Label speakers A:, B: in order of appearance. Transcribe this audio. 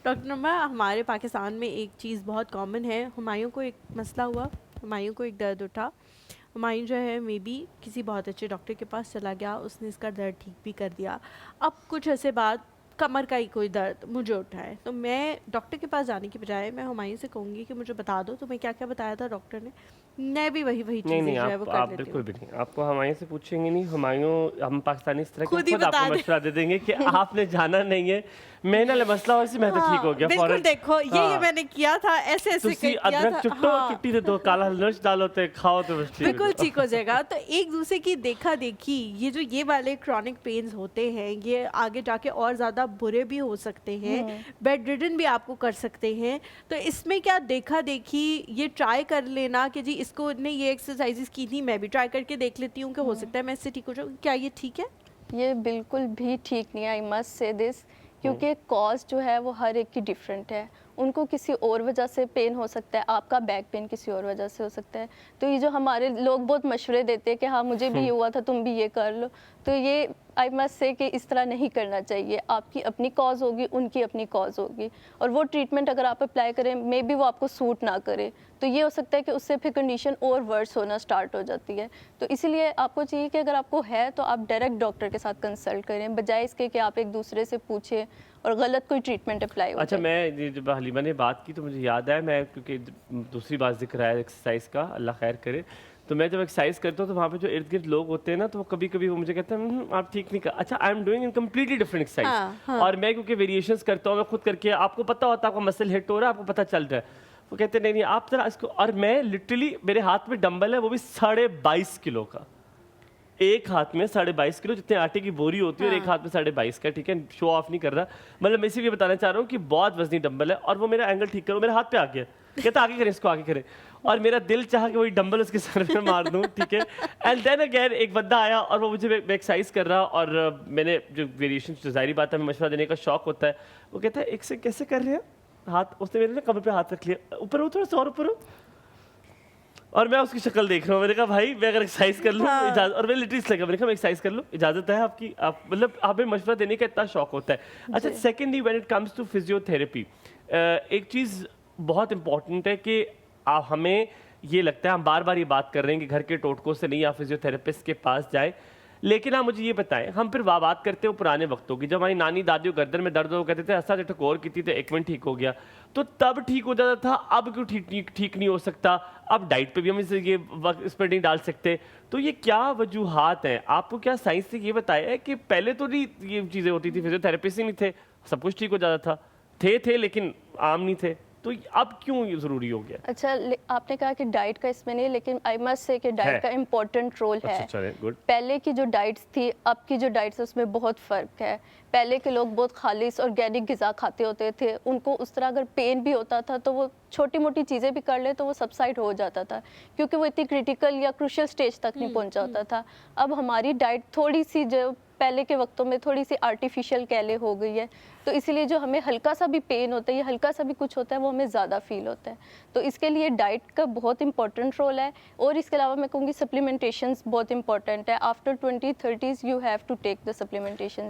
A: Doctor नमा, हमारे पाकिस्तान में एक चीज़ बहुत कॉमन है। हुमायूं को एक मसला हुआ, हुमायूं को एक दर्द उठा। हुमायूं जो है मे बी किसी बहुत अच्छे डॉक्टर के पास चला गया, उसने इसका दर्द ठीक भी कर दिया। अब कुछ ऐसे बाद कमर का ही कोई दर्द मुझे उठा है, तो मैं डॉक्टर के पास जाने की बजाय मैं हुमायूं से कहूँगी कि मुझे बता दो तुम्हें क्या क्या बताया था डॉक्टर ने। मैं भी वही वही
B: नहीं
A: चीज़ें
B: नहीं,
A: जो है वो
B: आप
A: कर लेती
B: बिल्कुल
A: हूँ।
B: भी नहीं, आपको हुमायूं से पूछेंगे नहीं। हुमायूं, हम पाकिस्तानी इस तरह के
A: खुद ही
B: खुद आपको
A: बता दे।
B: मशवरा दे देंगे कि आपने जाना नहीं है, मैं ना मसला हो, मैं तो ठीक हो
A: हाँ
B: गया
A: बिल्कुल,
B: फौरन।
A: देखो ये
B: हाँ,
A: मैंने किया था, ऐसे ऐसे
B: तुसी
A: किया
B: अदरक
A: था।
B: चुट्टो
A: हाँ
B: चुट्टी दे दो, काला मिर्च डालो ते खाओ तो बस ठीक हो
A: बिल्कुल
B: जाओ।
A: ठीक हो जाएगा। तो एक दूसरे की देखा देखी, ये वाले क्रॉनिक पेन्स होते हैं, ये आगे जाके और ज़्यादा बुरे भी हो सकते हैं, बेड रिडन भी आपको कर सकते हैं। तो इसमें क्या देखा देखी, ये ट्राई कर लेना कि जी इसको ने ये एक्सरसाइजेस की थी, मैं भी ट्राई करके देख लेती हूँ कि हो सकता है मैं इससे ठीक हो जाऊँ, क्या ये ठीक है?
C: ये बिल्कुल भी ठीक नहीं है, आई मस्ट से दिस, क्योंकि कॉज जो है वो हर एक की डिफरेंट है। उनको किसी और वजह से पेन हो सकता है, आपका बैक पेन किसी और वजह से हो सकता है। तो ये जो हमारे लोग बहुत मशवरे देते हैं कि हाँ मुझे भी ये हुआ था, तुम भी ये कर लो, तो ये आई मस्ट से कि इस तरह नहीं करना चाहिए। आपकी अपनी कॉज होगी, उनकी अपनी कॉज होगी, और वो ट्रीटमेंट अगर आप अप्लाई करें मे बी वो आपको सूट ना करे, तो ये हो सकता है कि उससे फिर कंडीशन और वर्स होना स्टार्ट हो जाती है। तो इसीलिए आपको चाहिए कि अगर आपको है तो आप डायरेक्ट डॉक्टर के साथ कंसल्ट करें, बजाय इसके कि आप एक दूसरे से पूछें और गलत कोई ट्रीटमेंट अप्लाई हो
B: अच्छा,
C: जाए।
B: मैं ये जब हलीमा ने बात की तो मुझे याद आया, मैं क्योंकि दूसरी बात जिक्र आया एक्सरसाइज का, अल्लाह खैर करे, तो मैं जब एक्सरसाइज करता हूँ तो वहाँ पे जो इर्द गिर्द लोग होते हैं ना, तो वो कभी कभी वो मुझे कहते हैं आप ठीक नहीं कर। अच्छा, I am doing in completely different exercise, और मैं क्योंकि वेरिएशंस करता हूँ, मैं खुद करके, आपको पता होता है आपका मसल हिट हो रहा है, आपको पता चल रहा है, वो कहते हैं नहीं नहीं आप जरा इसको, और मैं लिटरली, मेरे हाथ में डंबल है, वो भी 22.5 किलो का, एक हाथ में 22.5 किलो, जितने आटे की बोरी होती है, और एक हाथ में 22.5 का, ठीक है, शो ऑफ नहीं कर रहा, मतलब मैं इसीलिए बताना चाह रहा हूँ कि बहुत वजनी डंबल है, और वो मेरा एंगल ठीक करो, मेरे हाथ पे आ गया, कहता आगे करें इसको, आगे करें, और मेरा दिल चाहा कि वही डंबल उसके सर में मार दूं, ठीक है। एंड देन अगेन एक बंदा आया और वो मुझे एक्सरसाइज कर रहा, और मैंने जो वेरिएशन, जो जाहिर बात है हमें मशवरा देने का शौक होता है, वो कहता है एक से कैसे कर रहे हैं हाथ, उसने मेरे ना कमर पे हाथ रख लिया, ऊपर हो थोड़ा सा और ऊपर हो, और मैं उसकी शक्ल देख रहा हूँ, मैंने कहा भाई मैं अगर एक्सरसाइज कर लूँ इजाजत, और मैं लिटरली लगा, मैंने कहा मैं एक्सरसाइज कर लूँ, इजाजत है आपकी, आप मतलब हमें मशवरा देने का इतना शौक होता है। अच्छा, secondly when it comes to physiotherapy, एक चीज़ बहुत इंपॉर्टेंट है कि हमें ये लगता है, हम बार बार ये बात कर रहे हैं कि घर के टोटकों से नहीं, आप फिजियोथेरेपिस्ट के पास जाए, लेकिन आप मुझे ये बताएं, हम फिर बात करते हो पुराने वक्तों की, जब हमारी नानी दादियों गर्दन में दर्द हो, कहते थे ऐसा जो ठकोर की थी तो 1 मिनट ठीक हो गया, तो तब ठीक हो जाता था, अब क्यों ठीक नहीं हो सकता? अब डाइट पे भी हम इस पर नहीं डाल सकते, तो ये क्या वजूहात हैं? आपको क्या साइंस से ये बताया है कि पहले तो नहीं ये चीज़ें होती थी, फिजियोथेरेपिस्ट ही नहीं थे, सब कुछ ठीक हो जाता था, थे लेकिन आम नहीं थे, तो अब क्यों ये ज़रूरी हो गया?
C: अच्छा, आपने कहा कि डाइट का इसमें नहीं, लेकिन आई मस्ट से कि डाइट का इम्पोर्टेंट रोल है।
B: अच्छा, गुड।
C: पहले की जो डाइट्स थी, अब की जो डाइट्स है, उसमें बहुत फ़र्क है। पहले के लोग बहुत खालिश ऑर्गेनिक ग़िज़ा खाते होते थे, उनको उस तरह अगर पेन भी होता था तो वो छोटी मोटी चीज़ें भी कर ले तो वो सबसाइड हो जाता था, क्योंकि वो इतनी क्रिटिकल या क्रूशियल स्टेज तक नहीं पहुंचा होता था। अब हमारी डाइट थोड़ी सी, जो पहले के वक्तों में थोड़ी सी आर्टिफिशियल कह ले हो गई है, तो इसीलिए जो हमें हल्का सा भी पेन होता है या हल्का सा भी कुछ होता है वो हमें ज़्यादा फील होता है। तो इसके लिए डाइट का बहुत इंपॉर्टेंट रोल है, और इसके अलावा मैं कहूँगी सप्लीमेंटेशंस बहुत इंपॉर्टेंट है। After 2030 you have to take the supplementation.